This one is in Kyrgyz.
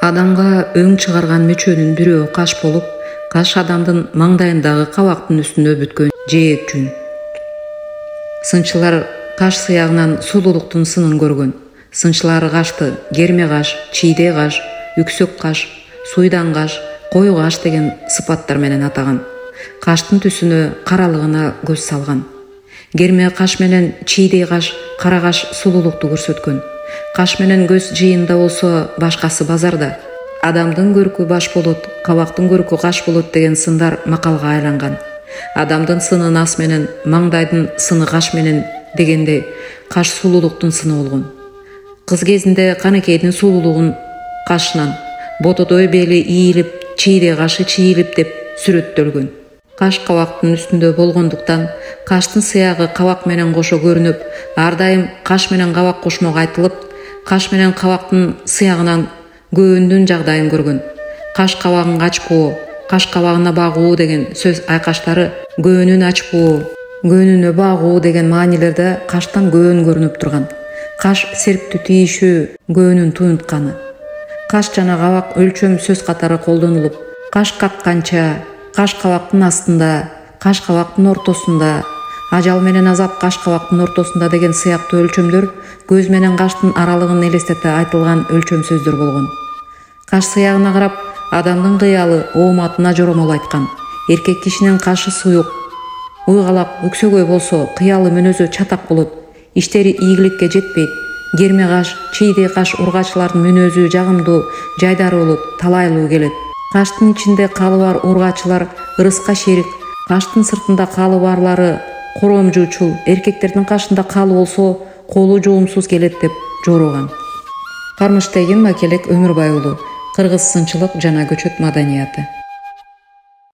Адамга өң чыгарган мүчөнүн бирөө каш болуп, каш адамдын маңдайындагы кабактын үстүнө бүткөн жээк жүн. Сынчылар каш сыягынан сулуулуктун сынын көргөн. Сынчылары кашты керме каш, чийде каш, үксөк каш, суйдан каш, кою каш деген сыпаттар менен атаган. Каштын түсүнө, каралыгына көз салган. Керме каш менен чийде каш, кара каш сулуулукту көрсөткөн. Каш менен көз жыйында болсо, башкасы базарда. Адамдын көркү баш болот, кабактын көркү каш болот деген сындар макалга айланган. Адамдын сыны нас менен, маңдайдын сыны каш менен дегенде каш сулуулуктун сыны болгон. Кыз кезинде канекейдин сулуулугун кашынан, ботодой бели ийилип, чийде кашы чийилип деп сүрөттөлгөн. Каш кабактын үстүндө болгондуктан каштын сыягы кабак менен кошо көрүнүп, ар дайым каш менен кабак кошмок айтылып, каш менен кабактын сыягынан көөнүнүн жагдайын көргөн. Каш кабагын ачпоо, каш кабагына багуу деген сөз айкаштары көөнүн ачпоо, көөнүнө багуу деген маанилерде каштан көөн көрүнүп турган. Каш серптүү тийишүү көөнүн туюнтканы. Каш жана кабак өлчөм сөз катары колдонулуп, каш какканча, каш кабактын астында, каш кабактын ортосунда, ажал менен азап каш кабактын ортосунда деген сыяктуу өлчөмдөр көз менен каштын аралыгын элестете айтылган өлчөм сөздөр болгон. Каш сыягына карап, адамдын кыялы ооматына жоромол айткан. Эркек кишинин кашы суюк, уйгалак, өксөгөй болсо, кыялы мүнөзү чатак болот, иштери ийгиликке жетпейт. Керме каш, чийде каш ургачылардын мүнөзү жагымдуу, жайдары болот, талайлуу келет. Каштын ичинде калы бар ургачылар ырыска шерик, каштын сыртында калы барлары коромжуучул, эркектердин кашында калы болсо колу жоомсуз келет деп жоороган. Кармыштайгин Макелек Өмүрбай уулу, кыргыз сынчылык жана көчөт маданияты.